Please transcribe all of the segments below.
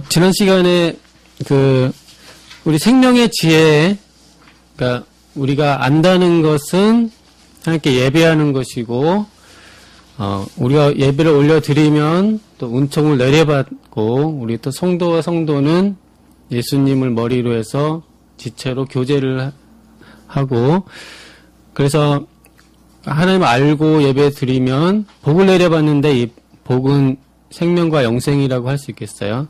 지난 시간에 우리 생명의 지혜, 그러니까 우리가 안다는 것은 하나님께 예배하는 것이고, 우리가 예배를 올려드리면 또 은총을 내려받고, 우리 또 성도와 성도는 예수님을 머리로 해서 지체로 교제를 하고, 그래서 하나님을 알고 예배 드리면 복을 내려받는데 이 복은 생명과 영생이라고 할 수 있겠어요.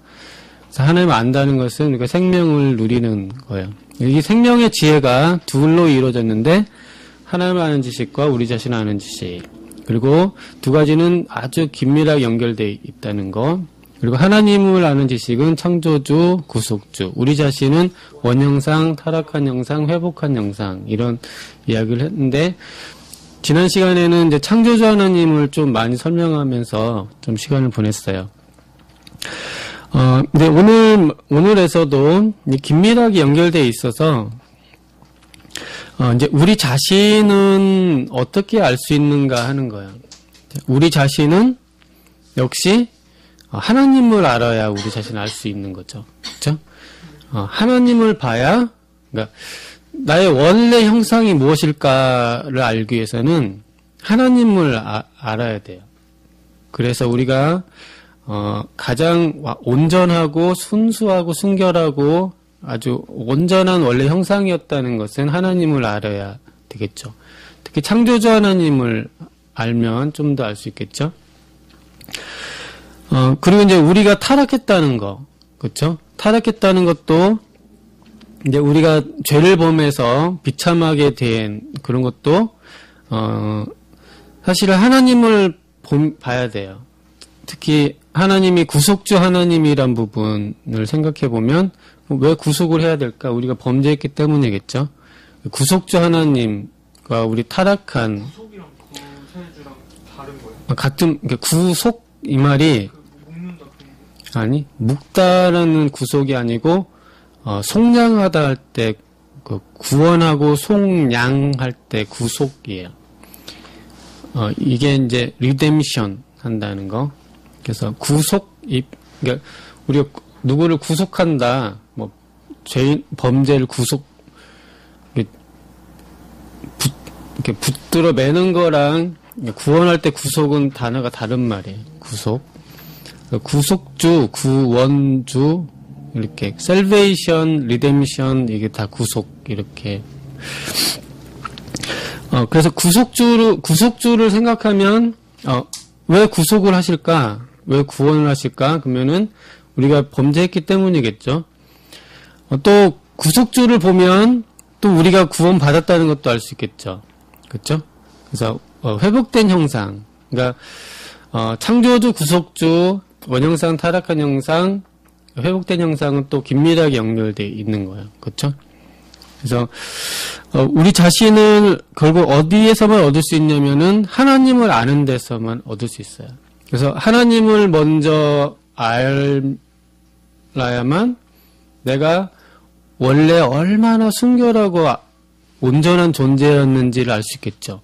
그래서 하나님을 안다는 것은 우리가 생명을 누리는 거예요. 이 생명의 지혜가 둘로 이루어졌는데 하나님을 아는 지식과 우리 자신을 아는 지식, 그리고 두 가지는 아주 긴밀하게 연결되어 있다는 거, 그리고 하나님을 아는 지식은 창조주, 구속주, 우리 자신은 원형상, 타락한 형상, 회복한 형상, 이런 이야기를 했는데, 지난 시간에는 이제 창조주 하나님을 좀 많이 설명하면서 좀 시간을 보냈어요. 근데 오늘에서도 긴밀하게 연결되어 있어서, 이제 우리 자신은 어떻게 알 수 있는가 하는 거예요. 우리 자신은 역시 하나님을 알아야 우리 자신을 알 수 있는 거죠. 그렇죠? 하나님을 봐야, 그러니까 나의 원래 형상이 무엇일까를 알기 위해서는 하나님을 알아야 돼요. 그래서 우리가 가장 온전하고 순수하고 순결하고 아주 온전한 원래 형상이었다는 것은 하나님을 알아야 되겠죠. 특히 창조주 하나님을 알면 좀 더 알 수 있겠죠. 그리고 이제 우리가 타락했다는 거, 그렇죠? 타락했다는 것도 이제 우리가 죄를 범해서 비참하게 된 그런 것도 사실은 하나님을 봐야 돼요. 특히 하나님이 구속주 하나님이란 부분을 생각해 보면 왜 구속을 해야 될까? 우리가 범죄했기 때문이겠죠. 구속주 하나님과 우리 타락한 구속이랑 구세주랑 다른 거예요? 같은 구속 이 말이 묶는다 아니 묵다라는 구속이 아니고 속량하다 할 때 구원하고 속량할 때 구속이에요. 이게 이제 리뎀션 한다는 거. 그래서 그러니까 우리가 누구를 구속한다, 뭐 죄인 범죄를 이렇게 붙들어 매는 거랑 구원할 때 구속은 단어가 다른 말이에요. 구속주, 구원주, 이렇게 셀베이션, 리뎀션, 이게 다 구속 이렇게. 그래서 구속주를 생각하면 왜 구속을 하실까? 왜 구원을 하실까? 그러면은 우리가 범죄했기 때문이겠죠. 또 구속주를 보면 또 우리가 구원 받았다는 것도 알 수 있겠죠. 그렇죠? 그래서 회복된 형상, 그러니까 창조주, 구속주, 원형상, 타락한 형상, 회복된 형상은 또 긴밀하게 연결되어 있는 거예요. 그렇죠? 그래서 우리 자신을 결국 어디에서만 얻을 수 있냐면은 하나님을 아는 데서만 얻을 수 있어요. 그래서 하나님을 먼저 알아야만 내가 원래 얼마나 순결하고 온전한 존재였는지를 알 수 있겠죠.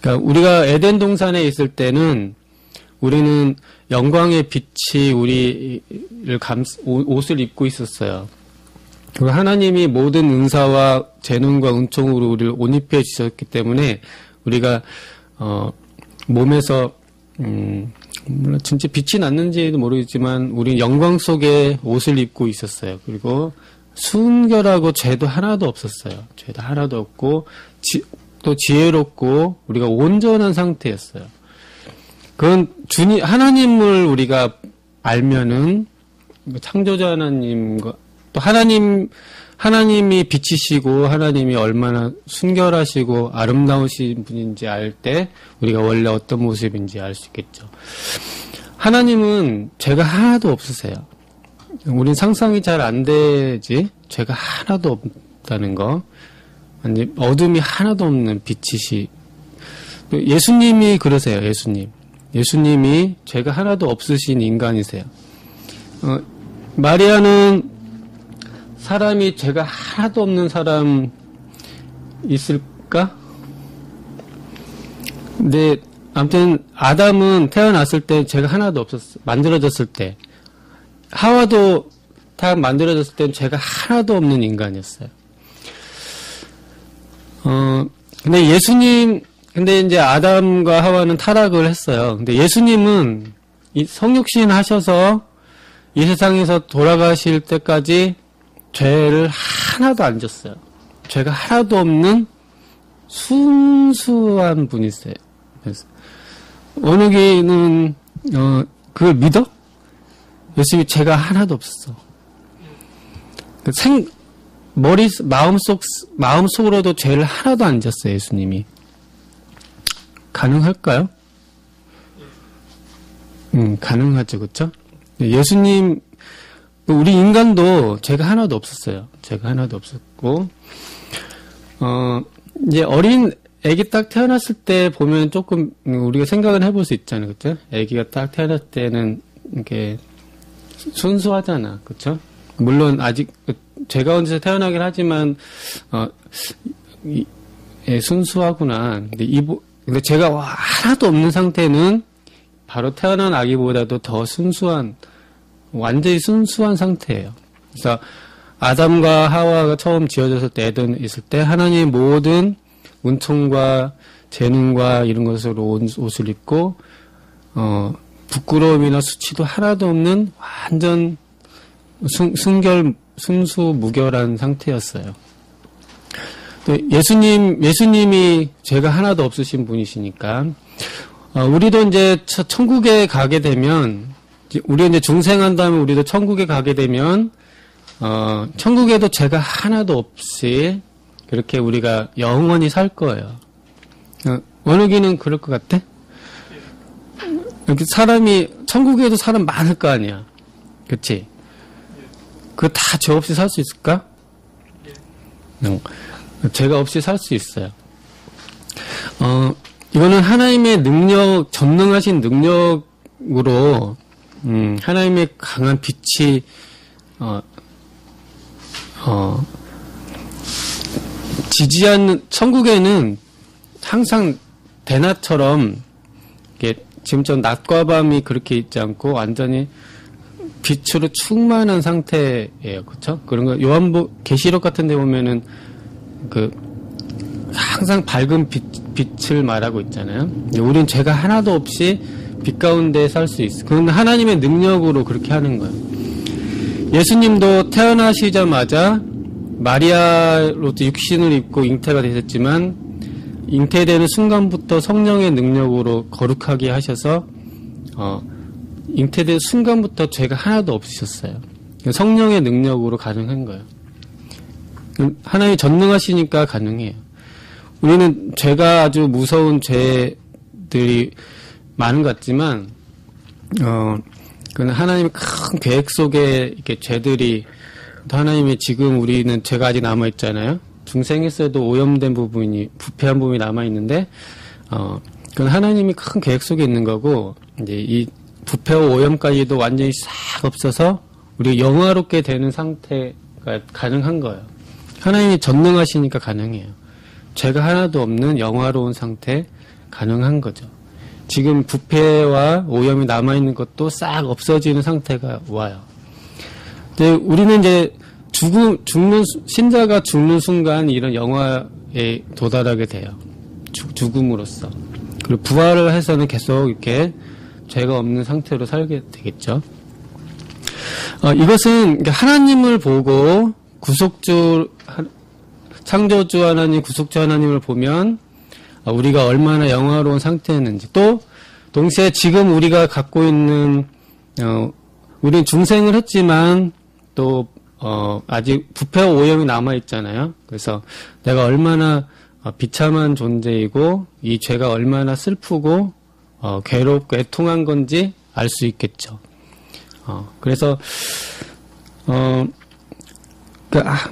그러니까 우리가 에덴 동산에 있을 때는 우리는 영광의 빛이 우리를 옷을 입고 있었어요. 그리고 하나님이 모든 은사와 재능과 은총으로 우리를 옷 입혀 주셨기 때문에 우리가 몸에서 물론 진짜 빛이 났는지도 모르겠지만 우리 영광 속에 옷을 입고 있었어요. 그리고 순결하고 죄도 하나도 없었어요. 죄도 하나도 없고 또 지혜롭고 우리가 온전한 상태였어요. 그건 하나님을 우리가 알면은 창조자 하나님과 또 하나님이 빛이시고 하나님이 얼마나 순결하시고 아름다우신 분인지 알 때 우리가 원래 어떤 모습인지 알 수 있겠죠. 하나님은 죄가 하나도 없으세요. 우린 상상이 잘 안 되지. 죄가 하나도 없다는 거. 아니, 어둠이 하나도 없는 빛이시. 예수님이 그러세요. 예수님이 죄가 하나도 없으신 인간이세요. 마리아는 사람이 죄가 하나도 없는 사람 있을까? 근데 아무튼 아담은 태어났을 때 죄가 하나도 없었어. 만들어졌을 때 하와도 딱 만들어졌을 땐 죄가 하나도 없는 인간이었어요. 근데 이제 아담과 하와는 타락을 했어요. 근데 예수님은 이 성육신 하셔서 이 세상에서 돌아가실 때까지 죄를 하나도 안 졌어요. 죄가 하나도 없는 순수한 분이세요. 원욱이는 그걸 믿어? 예수님이 죄가 하나도 없었어. 마음속으로도 죄를 하나도 안 졌어요, 예수님이. 가능할까요? 가능하죠, 그쵸? 예수님, 우리 인간도 죄가 하나도 없었어요. 죄가 하나도 없었고, 이제 어린 애기 딱 태어났을 때 보면 조금 우리가 생각을 해볼 수 있잖아요, 그쵸? 애기가 딱 태어났을 때는 이렇게 순수하잖아, 그쵸? 물론 아직 죄가 얹어서 태어나긴 하지만 순수하구나. 근데 죄가 하나도 없는 상태는 바로 태어난 아기보다도 더 순수한, 완전히 순수한 상태예요. 그래서 아담과 하와가 처음 지어졌을 때, 에덴에 있을 때 하나님의 모든 은총과 재능과 이런 것으로 옷을 입고 부끄러움이나 수치도 하나도 없는 완전 순수무결한 상태였어요. 예수님이 죄가 하나도 없으신 분이시니까, 우리도 이제 천국에 가게 되면, 우리가 이제 중생한다면 우리도 천국에 가게 되면, 천국에도 죄가 하나도 없이, 그렇게 우리가 영원히 살 거예요. 원욱이는 그럴 것 같아? 이렇게 천국에도 사람 많을 거 아니야. 그치? 그거 다 죄 없이 살 수 있을까? 죄가 없이 살 수 있어요. 이거는 하나님의 능력, 전능하신 능력으로, 하나님의 강한 빛이, 지지하는, 천국에는 항상 대낮처럼, 이게 지금처럼 낮과 밤이 그렇게 있지 않고, 완전히 빛으로 충만한 상태예요. 그쵸? 그런 거, 계시록 같은 데 보면은, 항상 밝은 빛을 말하고 있잖아요. 우린 죄가 하나도 없이 빛 가운데 살 수 있어. 그건 하나님의 능력으로 그렇게 하는 거예요. 예수님도 태어나시자마자 마리아로부터 육신을 입고 잉태가 되셨지만, 잉태되는 순간부터 성령의 능력으로 거룩하게 하셔서, 잉태된 순간부터 죄가 하나도 없으셨어요. 성령의 능력으로 가능한 거예요. 하나님이 전능하시니까 가능해요. 우리는 죄가 아주 무서운 죄들이 많은 것 같지만, 그건 하나님의 큰 계획 속에 이렇게 죄들이, 하나님이 지금 우리는 죄가 아직 남아있잖아요. 중생에서도 오염된 부분이, 부패한 부분이 남아있는데, 그건 하나님이 큰 계획 속에 있는 거고, 이제 이 부패와 오염까지도 완전히 싹 없어서, 우리가 영화롭게 되는 상태가 가능한 거예요. 하나님이 전능하시니까 가능해요. 죄가 하나도 없는 영화로운 상태 가능한 거죠. 지금 부패와 오염이 남아있는 것도 싹 없어지는 상태가 와요. 근데 우리는 이제 신자가 죽는 순간 이런 영화에 도달하게 돼요. 죽음으로써. 그리고 부활을 해서는 계속 이렇게 죄가 없는 상태로 살게 되겠죠. 이것은 하나님을 보고 창조주 하나님, 구속주 하나님을 보면 우리가 얼마나 영화로운 상태였는지, 또 동시에 지금 우리가 갖고 있는 우리는 중생을 했지만 또 아직 부패와 오염이 남아 있잖아요. 그래서 내가 얼마나 비참한 존재이고 이 죄가 얼마나 슬프고 괴롭고 애통한 건지 알 수 있겠죠. 그래서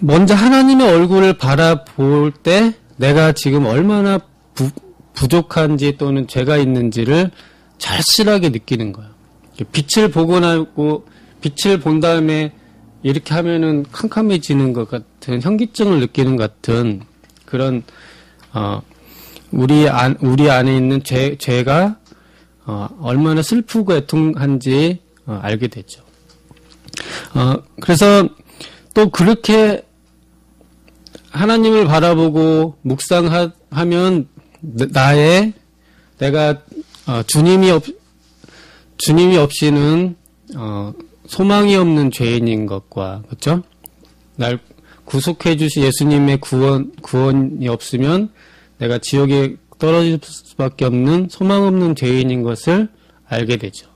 먼저 하나님의 얼굴을 바라볼 때 내가 지금 얼마나 부족한지 또는 죄가 있는지를 절실하게 느끼는 거예요. 빛을 보고 나고 빛을 본 다음에 이렇게 하면은 캄캄해지는 것 같은 현기증을 느끼는 것 같은 그런 우리 안에 있는 죄가 얼마나 슬프고 애통한지 알게 되죠. 그래서 또 그렇게 하나님을 바라보고 묵상하면 내가 주님이 없이는 소망이 없는 죄인인 것과, 그렇죠? 날 구속해 주신 예수님의 구원이 없으면 내가 지옥에 떨어질 수밖에 없는 소망 없는 죄인인 것을 알게 되죠.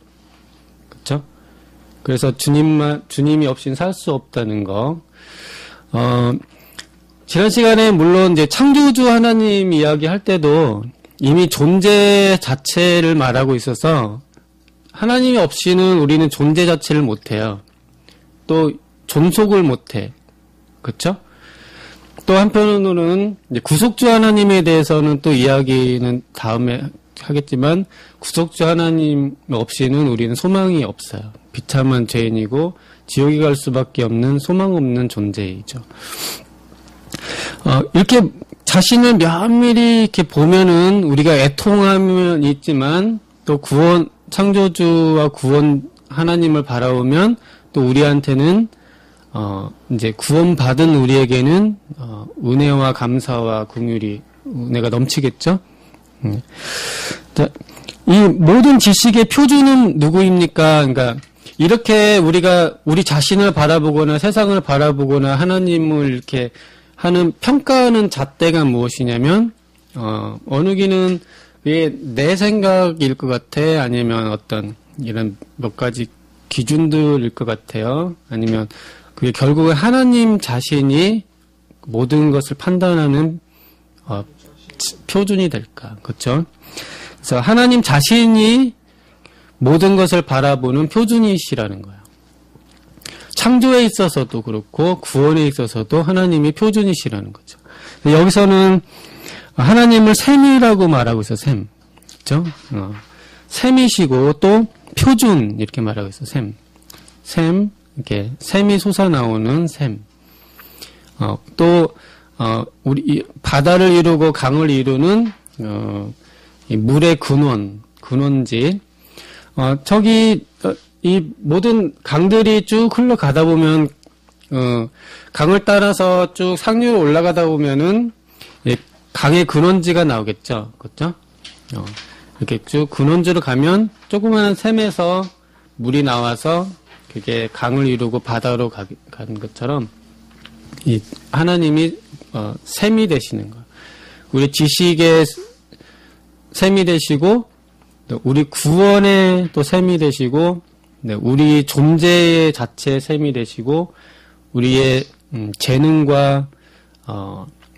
그렇죠? 그래서 주님이 없이는 살 수 없다는 거. 지난 시간에 물론 이제 창조주 하나님 이야기할 때도 이미 존재 자체를 말하고 있어서 하나님이 없이는 우리는 존재 자체를 못해요. 또 존속을 못해. 그렇죠? 또 한편으로는 이제 구속주 하나님에 대해서는 또 이야기는 다음에 하겠지만 구속주 하나님 없이는 우리는 소망이 없어요. 비참한 죄인이고 지옥에 갈 수밖에 없는 소망 없는 존재이죠. 이렇게 자신을 면밀히 이렇게 보면은 우리가 애통함은 있지만 또 창조주와 구원 하나님을 바라보면 또 우리한테는 이제 구원받은 우리에게는 은혜와 감사와 긍휼이 은혜가 넘치겠죠. 자, 이 모든 지식의 표준은 누구입니까? 그러니까 이렇게 우리가 우리 자신을 바라보거나 세상을 바라보거나 하나님을 이렇게 하는 평가하는 잣대가 무엇이냐면 어느 기는 이게 내 생각일 것 같아, 아니면 어떤 이런 몇 가지 기준들일 것 같아요. 아니면 그게 결국은 하나님 자신이 모든 것을 판단하는 표준이 될까, 그렇죠? 그래서 하나님 자신이 모든 것을 바라보는 표준이시라는 거예요. 창조에 있어서도 그렇고 구원에 있어서도 하나님이 표준이시라는 거죠. 여기서는 하나님을 셈이라고 말하고 있어요. 셈, 그렇죠? 셈이시고 또 표준 이렇게 말하고 있어요. 셈, 이렇게 셈이 솟아나오는 셈. 우리 바다를 이루고 강을 이루는 이 물의 근원지. 이 모든 강들이 쭉 흘러가다 보면 강을 따라서 쭉 상류로 올라가다 보면은 강의 근원지가 나오겠죠, 그렇죠? 이렇게 쭉 근원지로 가면 조그마한 샘에서 물이 나와서 그게 강을 이루고 바다로 가는 것처럼 이 하나님이 샘이 되시는 거예요. 우리 지식의 샘이 되시고 우리 구원의 또 샘이 되시고 우리 존재 자체의 샘이 되시고 우리의 재능과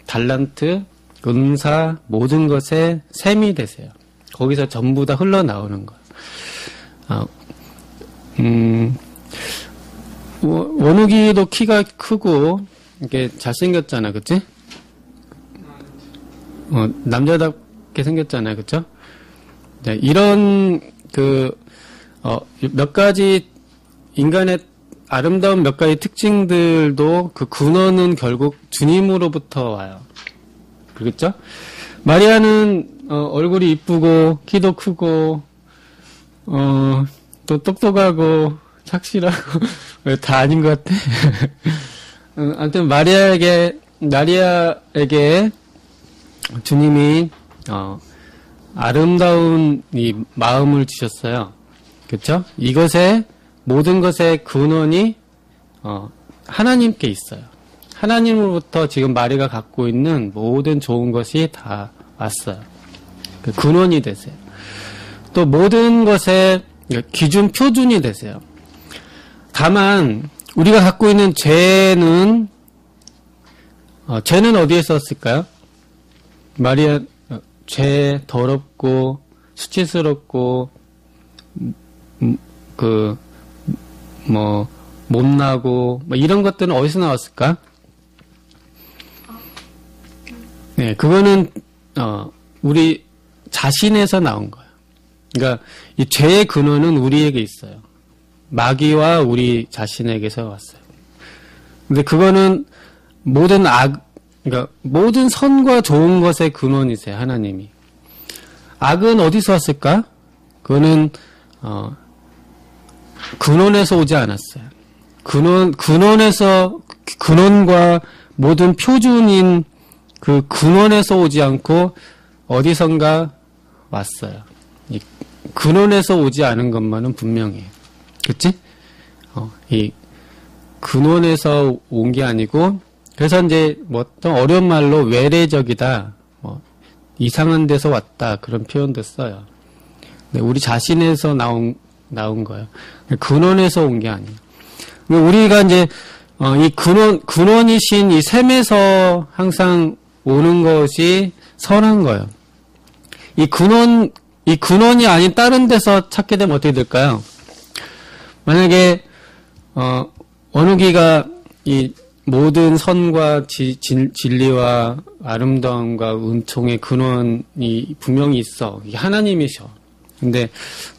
달란트, 은사 모든 것의 샘이 되세요. 거기서 전부 다 흘러나오는 거예요. 원욱이도 키가 크고 이게 잘생겼잖아, 그치? 남자답게 생겼잖아요, 그쵸? 네, 이런 몇 가지 인간의 아름다운 몇 가지 특징들도 그 근원은 결국 주님으로부터 와요. 그렇죠? 마리아는 얼굴이 이쁘고 키도 크고 또 똑똑하고 착실하고 다 아닌 것 같아. 아무튼 마리아에게 주님이 아름다운 이 마음을 주셨어요. 그렇죠? 이것의 모든 것의 근원이 하나님께 있어요. 하나님으로부터 지금 마리아가 갖고 있는 모든 좋은 것이 다 왔어요. 그 근원이 되세요. 또 모든 것의 기준 표준이 되세요. 다만 우리가 갖고 있는 죄는 어디에 썼을까요? 마리아 죄 더럽고 수치스럽고 못나고 이런 것들은 어디서 나왔을까? 네, 그거는 우리 자신에서 나온 거예요. 그러니까 이 죄의 근원은 우리에게 있어요. 마귀와 우리 자신에게서 왔어요. 근데 그거는 그러니까 모든 선과 좋은 것의 근원이세요, 하나님이. 악은 어디서 왔을까? 그거는 근원에서 오지 않았어요. 근원과 모든 표준인 그 근원에서 오지 않고 어디선가 왔어요. 이 근원에서 오지 않은 것만은 분명해요. 그치? 이 근원에서 온 게 아니고, 그래서 이제 뭐 어떤 어려운 말로 외래적이다, 이상한 데서 왔다, 그런 표현도 써요. 우리 자신에서 나온 거예요. 근원에서 온 게 아니에요. 우리가 이제, 이 근원이신 이 셈에서 항상 오는 것이 선한 거예요. 이 근원이 아닌 다른 데서 찾게 되면 어떻게 될까요? 만약에, 어느 기가 이 모든 선과 진리와 아름다움과 은총의 근원이 분명히 있어. 이게 하나님이셔. 근데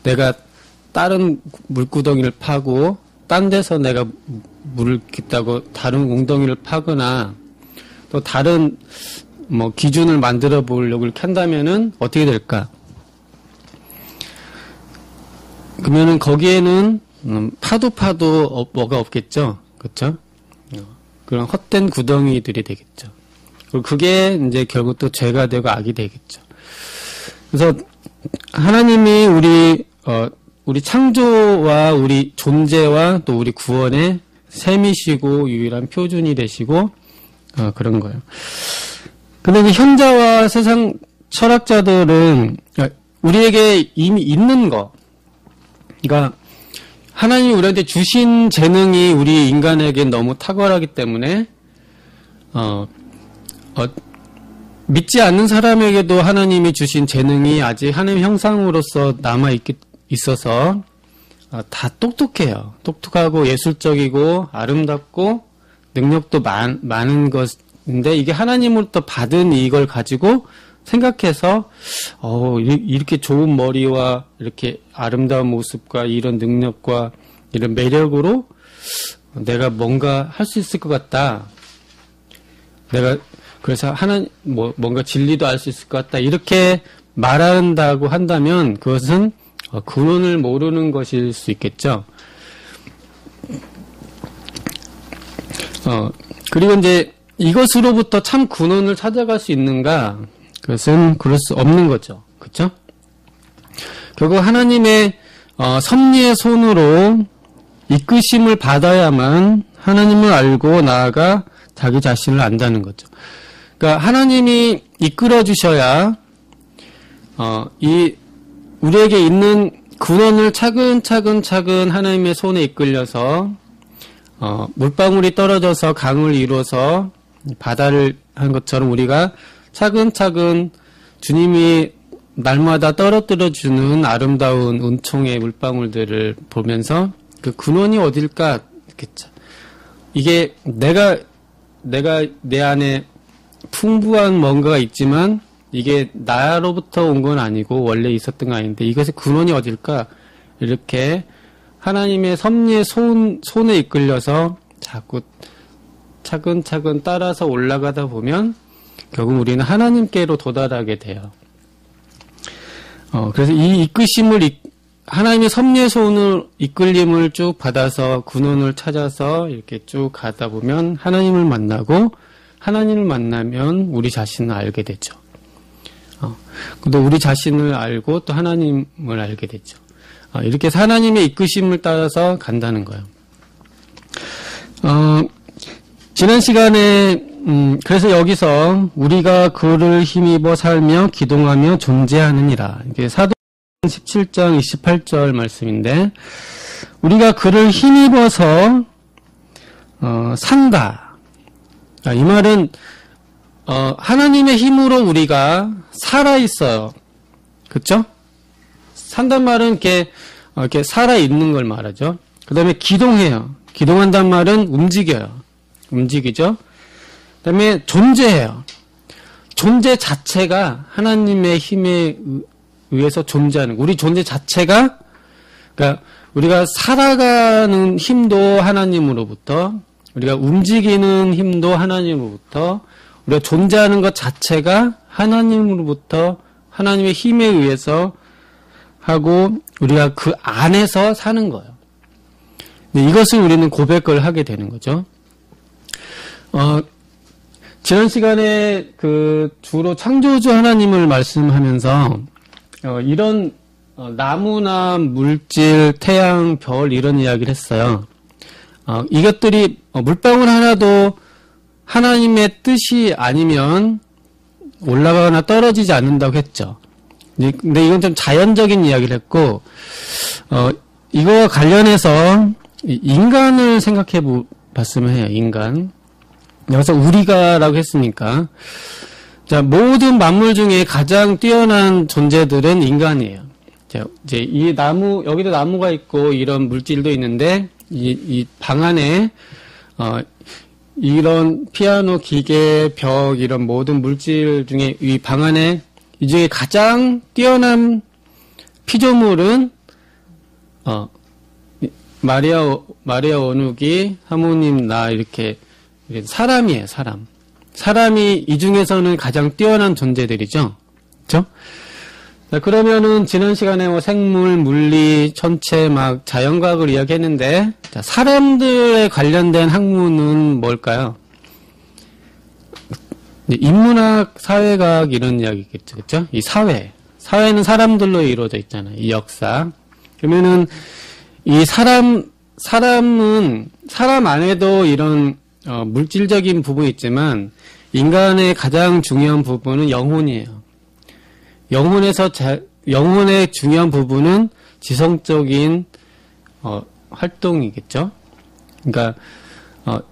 내가 다른 물구덩이를 파고 딴 데서 내가 물을 깃다고 다른 웅덩이를 파거나 또 다른 뭐 기준을 만들어 보려고 이렇게 한다면은 어떻게 될까? 그러면은 거기에는 파도 뭐가 없겠죠, 그렇죠? 그런 헛된 구덩이들이 되겠죠. 그리고 그게 이제 결국 또 죄가 되고 악이 되겠죠. 그래서 하나님이 우리 창조와 우리 존재와 또 우리 구원의 셈이시고 유일한 표준이 되시고 그런 거예요. 근데 이제 현자와 세상 철학자들은 우리에게 이미 있는 거, 그러니까 하나님이 우리한테 주신 재능이 우리 인간에게 너무 탁월하기 때문에 믿지 않는 사람에게도 하나님이 주신 재능이 아직 하나님 형상으로서 남아 있어서 다 똑똑해요. 똑똑하고 예술적이고 아름답고 능력도 많은 것인데 이게 하나님으로부터 받은 이걸 가지고 생각해서 이렇게 좋은 머리와 이렇게 아름다운 모습과 이런 능력과 이런 매력으로 내가 뭔가 할 수 있을 것 같다. 내가 그래서 뭔가 진리도 알 수 있을 것 같다. 이렇게 말한다고 한다면 그것은 근원을 모르는 것일 수 있겠죠. 그리고 이제 이것으로부터 참 근원을 찾아갈 수 있는가? 그것은 그럴 수 없는 거죠. 그렇죠? 결국 하나님의 섭리의 손으로 이끄심을 받아야만 하나님을 알고 나아가 자기 자신을 안다는 거죠. 그러니까 하나님이 이끌어 주셔야 우리에게 있는 근원을 차근차근 하나님의 손에 이끌려서 물방울이 떨어져서 강을 이루어서 바다를 한 것처럼 우리가 차근차근 주님이 날마다 떨어뜨려주는 아름다운 은총의 물방울들을 보면서 그 근원이 어딜까? 그쵸. 이게 내가 내 안에 풍부한 뭔가가 있지만 이게 나로부터 온 건 아니고 원래 있었던 거 아닌데 이것의 근원이 어딜까? 이렇게 하나님의 섭리의 손에 이끌려서 자꾸 차근차근 따라서 올라가다 보면 결국 우리는 하나님께로 도달하게 돼요. 그래서 이 이끄심을 하나님의 섭리의 손을 이끌림을 쭉 받아서 근원을 찾아서 이렇게 쭉 가다 보면 하나님을 만나고 하나님을 만나면 우리 자신을 알게 되죠. 근데 우리 자신을 알고 또 하나님을 알게 되죠. 이렇게 해서 하나님의 이끄심을 따라서 간다는 거예요. 지난 시간에 그래서 여기서 우리가 그를 힘입어 살며 기동하며 존재하느니라. 이게 사도행전 17장 28절 말씀인데 우리가 그를 힘입어서 산다. 이 말은 하나님의 힘으로 우리가 살아 있어요. 그렇죠? 산단 말은 이렇게 살아 있는 걸 말하죠. 그다음에 기동해요. 기동한단 말은 움직여요. 움직이죠. 그다음에 존재해요. 존재 자체가 하나님의 힘에 의해서 존재하는, 우리 존재 자체가, 그러니까 우리가 살아가는 힘도 하나님으로부터, 우리가 움직이는 힘도 하나님으로부터, 우리가 존재하는 것 자체가 하나님으로부터 하나님의 힘에 의해서 하고 우리가 그 안에서 사는 거예요. 이것을 우리는 고백을 하게 되는 거죠. 지난 시간에 주로 창조주 하나님을 말씀하면서, 이런, 나무나 물질, 태양, 별, 이런 이야기를 했어요. 이것들이 물방울 하나도 하나님의 뜻이 아니면 올라가거나 떨어지지 않는다고 했죠. 근데 이건 좀 자연적인 이야기를 했고, 이거와 관련해서 인간을 생각해 봤으면 해요, 인간. 여기서 우리가라고 했으니까. 자, 모든 만물 중에 가장 뛰어난 존재들은 인간이에요. 자, 이제 이 나무, 여기도 나무가 있고 이런 물질도 있는데, 이 방 안에, 이런 피아노, 기계, 벽, 이런 모든 물질 중에 이 방 안에 이 중에 가장 뛰어난 피조물은, 마리아 원욱이, 사모님, 나, 이렇게, 사람이에요, 사람. 사람이 이 중에서는 가장 뛰어난 존재들이죠. 그쵸? 자, 그러면은, 지난 시간에 생물, 물리, 천체, 자연과학을 이야기했는데, 자, 사람들에 관련된 학문은 뭘까요? 인문학, 사회과학, 이런 이야기겠죠. 그쵸? 이 사회는 사람들로 이루어져 있잖아요. 이 역사. 그러면은, 이 사람은, 사람 안에도 이런, 물질적인 부분이 있지만, 인간의 가장 중요한 부분은 영혼이에요. 영혼의 중요한 부분은 지성적인, 활동이겠죠? 그러니까,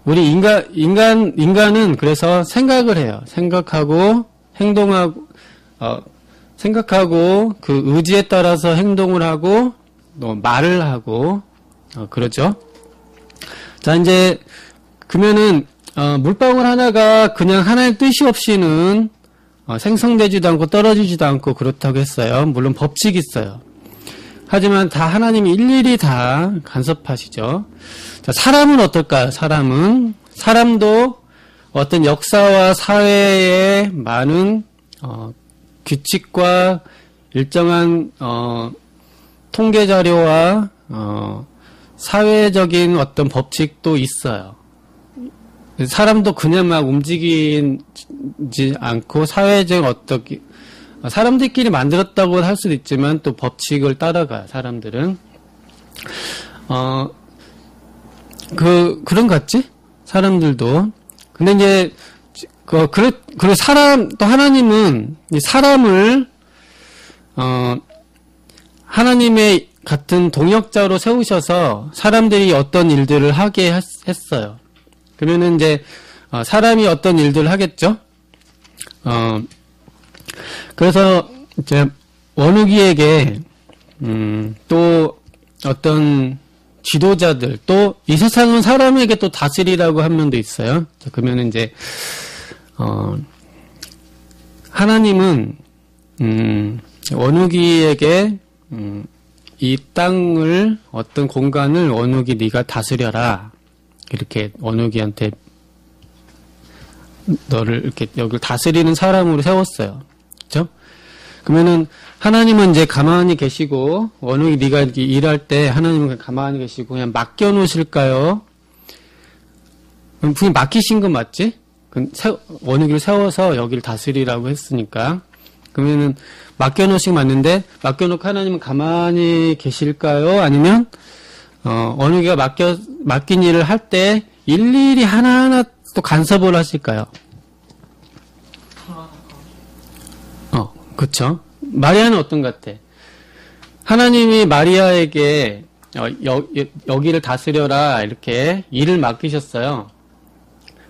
우리 인간은 그래서 생각을 해요. 생각하고, 행동하고, 생각하고, 그 의지에 따라서 행동을 하고, 또 말을 하고, 그러죠? 자, 이제, 그러면은, 물방울 하나가 그냥 하나의 뜻이 없이는, 생성되지도 않고 떨어지지도 않고 그렇다고 했어요. 물론 법칙이 있어요. 하지만 다 하나님이 일일이 다 간섭하시죠. 자, 사람은 어떨까요? 사람도 어떤 역사와 사회의 많은, 규칙과 일정한, 통계 자료와, 사회적인 어떤 법칙도 있어요. 사람도 그냥 막 움직이지 않고 사회적 어떻게 사람들끼리 만들었다고 할 수도 있지만 또 법칙을 따라가요. 사람들은 그런 것 같지? 사람들도. 근데 이제 그 사람 또 하나님은 이 사람을 하나님의 같은 동역자로 세우셔서 사람들이 어떤 일들을 하게 했어요. 그러면은 이제 사람이 어떤 일들을 하겠죠. 그래서 이제 원우기에게 또 어떤 지도자들 또 이 세상은 사람에게 또 다스리라고 한 면도 있어요. 그러면은 이제 하나님은 원우기에게 이 땅을 어떤 공간을 원우기 네가 다스려라. 이렇게 원우기한테 너를 이렇게 여기를 다스리는 사람으로 세웠어요. 그렇죠? 그러면은 하나님은 이제 가만히 계시고 원우기 네가 이렇게 일할 때 하나님은 가만히 계시고 그냥 맡겨 놓으실까요? 분명히 맡기신 건 맞지? 원우기를 세워서 여기를 다스리라고 했으니까 그러면은 맡겨 놓으신 건 맞는데 맡겨 놓고 하나님은 가만히 계실까요? 아니면 원우기가 맡긴 일을 할 때 일일이 하나하나 또 간섭을 하실까요? 그쵸. 마리아는 어떤 것 같아? 하나님이 마리아에게 여기를 다스려라 이렇게 일을 맡기셨어요.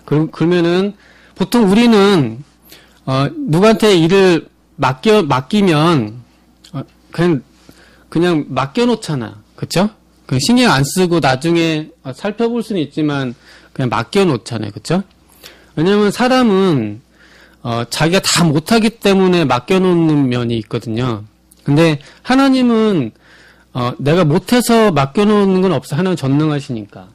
그러면은 보통 우리는 누구한테 일을 맡기면 그냥 맡겨놓잖아. 그쵸? 신경 안 쓰고 나중에 살펴볼 수는 있지만 그냥 맡겨놓잖아요. 그쵸? 왜냐면 사람은 자기가 다 못하기 때문에 맡겨놓는 면이 있거든요. 근데 하나님은 내가 못해서 맡겨놓는 건 없어. 하나님 전능하시니까.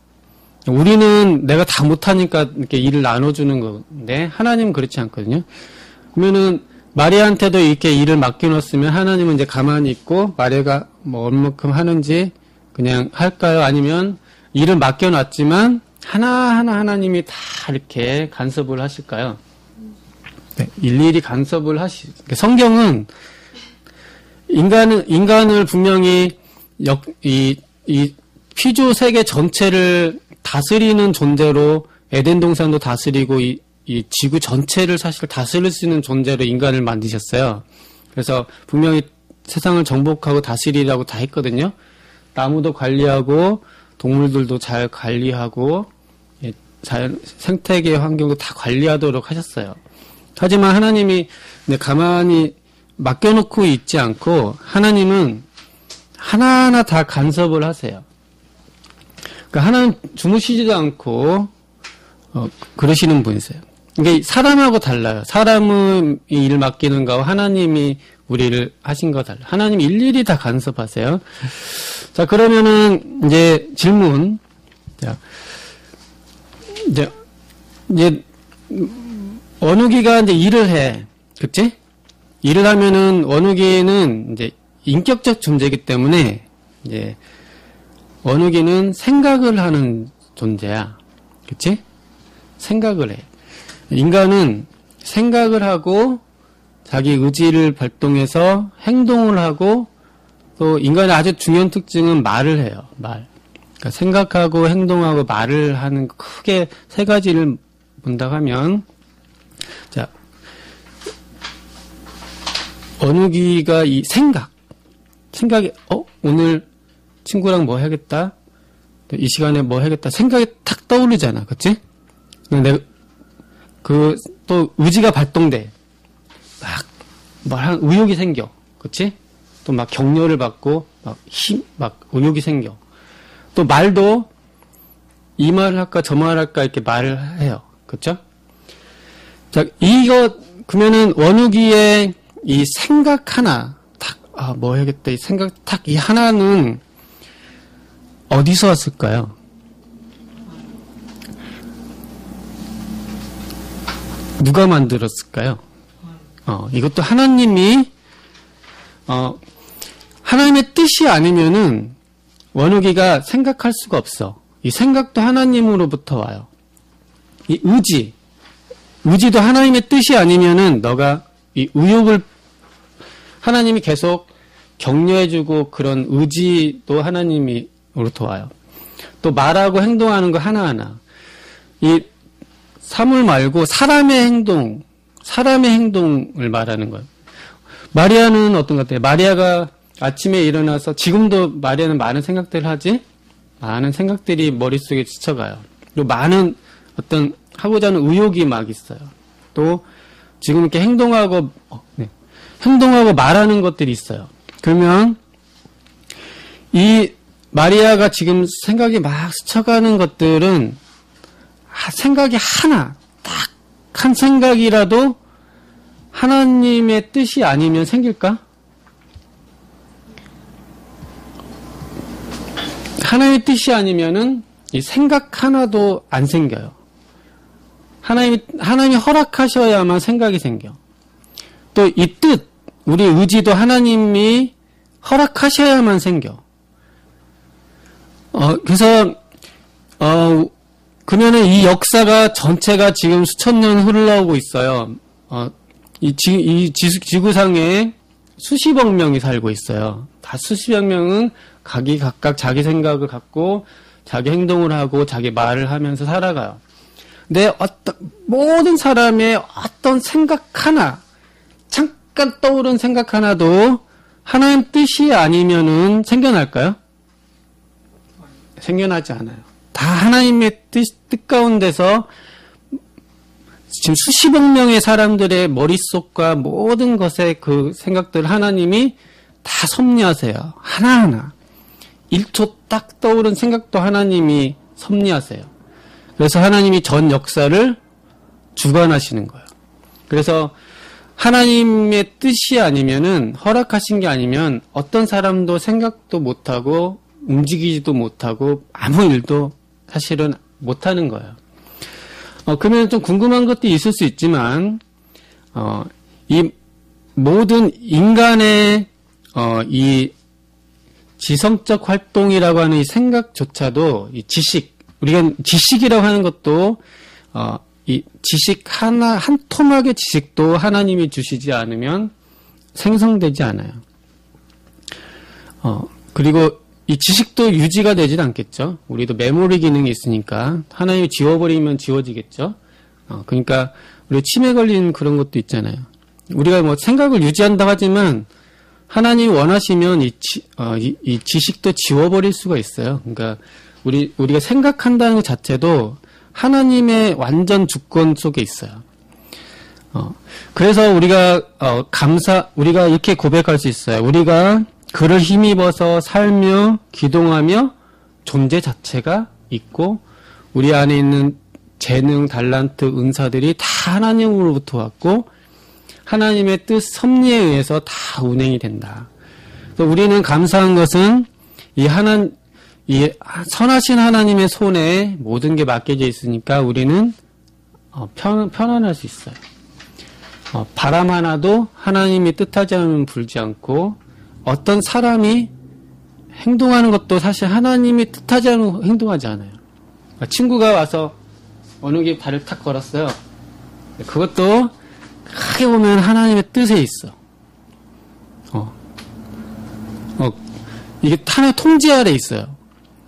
우리는 내가 다 못하니까 이렇게 일을 나눠주는 건데 하나님은 그렇지 않거든요. 그러면은 마리아한테도 이렇게 일을 맡겨놓았으면 하나님은 이제 가만히 있고 마리아가 뭐 얼마큼 하는지 그냥 할까요? 아니면 일을 맡겨놨지만 하나하나 하나님이 다 이렇게 간섭을 하실까요? 네, 일일이 간섭을 성경은 인간을 분명히 이 피조 세계 전체를 다스리는 존재로 에덴 동산도 다스리고 이 지구 전체를 사실 다스릴 수 있는 존재로 인간을 만드셨어요. 그래서 분명히 세상을 정복하고 다스리라고 다 했거든요. 나무도 관리하고 동물들도 잘 관리하고 자연 생태계 환경도 다 관리하도록 하셨어요. 하지만 하나님이 가만히 맡겨놓고 있지 않고 하나님은 하나하나 다 간섭을 하세요. 그러니까 하나는 주무시지도 않고 그러시는 분이세요. 그러니까 사람하고 달라요. 사람은 이 일 맡기는 거와 하나님이 우리를 하신 거 달라요. 하나님이 일일이 다 간섭하세요. 자, 그러면은 이제 질문. 자, 이제 원우기가 이제 일을 해. 그치? 일을 하면은 원우기는 이제 인격적 존재이기 때문에 이제 원우기는 생각을 하는 존재야. 그치? 생각을 해. 인간은 생각을 하고 자기 의지를 발동해서 행동을 하고 또 인간의 아주 중요한 특징은 말을 해요. 말. 그러니까 생각하고 행동하고 말을 하는 크게 세 가지를 본다고 하면 자, 원우기가 이 생각이 오늘 친구랑 뭐 해야겠다. 이 시간에 뭐 해야겠다. 생각이 탁 떠오르잖아. 그치? 내가 또 의지가 발동돼. 막 의욕이 생겨. 그치? 또 막 격려를 받고 막 의욕이 생겨. 또 말도 이 말을 할까 저 말을 할까 이렇게 말을 해요. 그쵸? 자, 그러면은 원우기의 이 생각 하나 뭐 해야겠다. 이 생각 이 하나는 어디서 왔을까요? 누가 만들었을까요? 이것도 하나님이 하나님의 뜻이 아니면은 원우기가 생각할 수가 없어. 이 생각도 하나님으로부터 와요. 이 의지도 하나님의 뜻이 아니면은 너가 이 의욕을 하나님이 계속 격려해주고 그런 의지도 하나님으로부터 와요. 또 말하고 행동하는 거 하나하나. 이 사물 말고 사람의 행동을 말하는 거예요. 마리아는 어떤 것 같아요? 마리아가 아침에 일어나서 지금도 마리아는 많은 생각들을 하지? 많은 생각들이 머릿속에 스쳐가요. 또 많은 어떤 하고자 하는 의욕이 막 있어요. 또 지금 이렇게 행동하고 말하는 것들이 있어요. 그러면 이 마리아가 지금 생각이 막 스쳐가는 것들은 생각이 하나, 딱 한 생각이라도 하나님의 뜻이 아니면 생길까? 하나님의 뜻이 아니면은 이 생각 하나도 안 생겨요. 하나님이 허락하셔야만 생각이 생겨. 또 이 뜻, 우리 의지도 하나님이 허락하셔야만 생겨. 그래서 그러면은 이 역사가 전체가 지금 수천 년 흘러오고 있어요. 이 지구상에 수십억 명이 살고 있어요. 다 수십억 명은 각각 자기 생각을 갖고 자기 행동을 하고 자기 말을 하면서 살아가요. 근데 모든 사람의 어떤 생각 하나, 잠깐 떠오른 생각 하나도 하나님 뜻이 아니면은 생겨날까요? 생겨나지 않아요. 다 하나님의 뜻 가운데서 지금 수십억 명의 사람들의 머릿속과 모든 것의 그 생각들 하나님이 다 섭리하세요. 하나하나. 1초 딱 떠오른 생각도 하나님이 섭리하세요. 그래서 하나님이 전 역사를 주관하시는 거예요. 그래서 하나님의 뜻이 아니면은 허락하신 게 아니면 어떤 사람도 생각도 못하고 움직이지도 못하고 아무 일도 사실은 못하는 거예요. 그러면 좀 궁금한 것도 있을 수 있지만 이 모든 인간의 이 지성적 활동이라고 하는 이 생각조차도 이 우리가 지식이라고 하는 것도 이 지식 한 토막의 지식도 하나님이 주시지 않으면 생성되지 않아요. 그리고 이 지식도 유지가 되진 않겠죠. 우리도 메모리 기능이 있으니까 하나님이 지워버리면 지워지겠죠. 그러니까 우리 치매 걸린 그런 것도 있잖아요. 우리가 뭐 생각을 유지한다고 하지만 하나님이 원하시면 이 지식도 지워버릴 수가 있어요. 그러니까 우리가 생각한다는 것 자체도 하나님의 완전 주권 속에 있어요. 그래서 우리가 우리가 이렇게 고백할 수 있어요. 우리가 그를 힘입어서 살며 기동하며 존재 자체가 있고 우리 안에 있는 재능, 달란트, 은사들이 다 하나님으로부터 왔고 하나님의 뜻, 섭리에 의해서 다 운행이 된다. 그래서 우리는 감사한 것은 이 선하신 하나님의 손에 모든 게 맡겨져 있으니까 우리는 편안할 수 있어요. 바람 하나도 하나님이 뜻하지 않으면 불지 않고 어떤 사람이 행동하는 것도 사실 하나님이 뜻하지 않으면 행동하지 않아요. 친구가 와서 어느 게 발을 탁 걸었어요. 그것도 크게 보면 하나님의 뜻에 있어. 이게 하나의 통제 아래 있어요.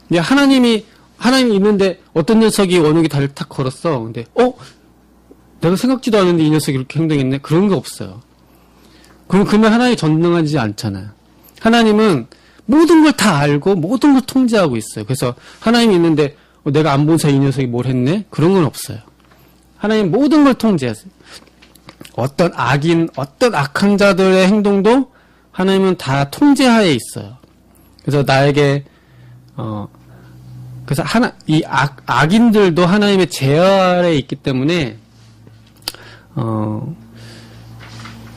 근데 하나님이 있는데 어떤 녀석이 어느 게 다리를 탁 걸었어. 근데 내가 생각지도 않았는데 이 녀석이 이렇게 행동했네. 그런 거 없어요. 그러면 하나님이 전능하지 않잖아요. 하나님은 모든 걸 다 알고 모든 걸 통제하고 있어요. 그래서 하나님이 있는데 내가 안 본 사이 이 녀석이 뭘 했네? 그런 건 없어요. 하나님 모든 걸 통제하세요. 어떤 악한 자들의 행동도 하나님은 다 통제하에 있어요. 그래서 나에게 그래서 이 악인들도 하나님의 제어 아래에 있기 때문에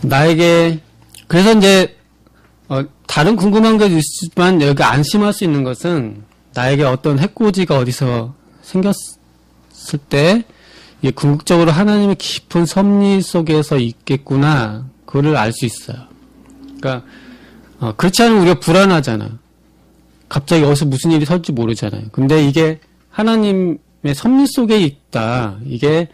나에게 그래서 이제 다른 궁금한 게 있지만 여기 안심할 수 있는 것은 나에게 어떤 해코지가 어디서 생겼을 때 이게 궁극적으로 하나님의 깊은 섭리 속에서 있겠구나 그거를 알 수 있어요. 그러니까 그렇지 않으면 우리가 불안하잖아. 갑자기 어디서 무슨 일이 설지 모르잖아요. 근데 이게 하나님의 섭리 속에 있다. 이게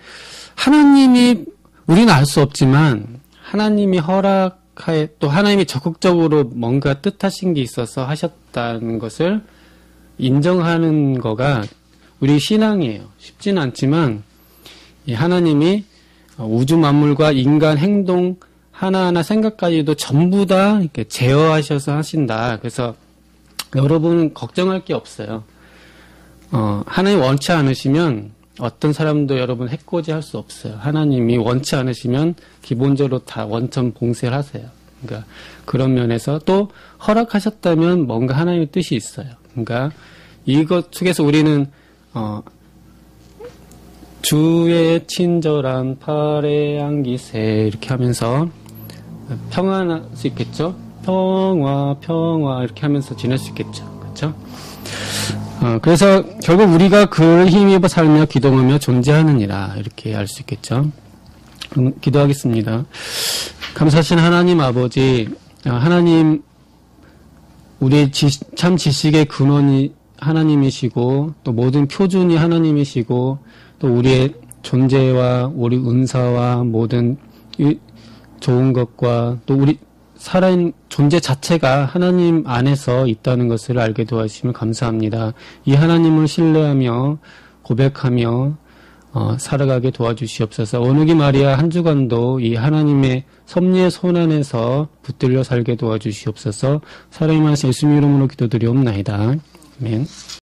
하나님이 우리는 알 수 없지만 하나님이 허락하에 또 하나님이 적극적으로 뭔가 뜻하신 게 있어서 하셨다는 것을 인정하는 거가 우리 신앙이에요. 쉽지는 않지만 하나님이 우주 만물과 인간 행동 하나하나 생각까지도 전부 다 이렇게 제어하셔서 하신다. 그래서 여러분 걱정할 게 없어요. 하나님 원치 않으시면 어떤 사람도 여러분 해코지 할 수 없어요. 하나님이 원치 않으시면 기본적으로 다 원천 봉쇄를 하세요. 그러니까 그런 면에서 또 허락하셨다면 뭔가 하나님의 뜻이 있어요. 그러니까 이것 속에서 우리는 주의 친절한 팔에 안기세 이렇게 하면서 평안할 수 있겠죠? 평화 이렇게 하면서 지낼 수 있겠죠. 그렇죠? 그래서 결국 우리가 그를 힘입어 살며 기동하며 존재하느니라 이렇게 알 수 있겠죠. 그럼 기도하겠습니다. 감사하신 하나님 아버지, 하나님 우리의 참 지식의 근원이 하나님이시고 또 모든 표준이 하나님이시고 또 우리의 존재와 우리 은사와 모든 좋은 것과 또 우리 살아있는 존재 자체가 하나님 안에서 있다는 것을 알게 도와주시면 감사합니다. 이 하나님을 신뢰하며 고백하며 살아가게 도와주시옵소서. 오누기 마리아 한 주간도 이 하나님의 섭리의 손 안에서 붙들려 살게 도와주시옵소서. 사랑이 많으신 예수님 이름으로 기도드리옵나이다. 아멘.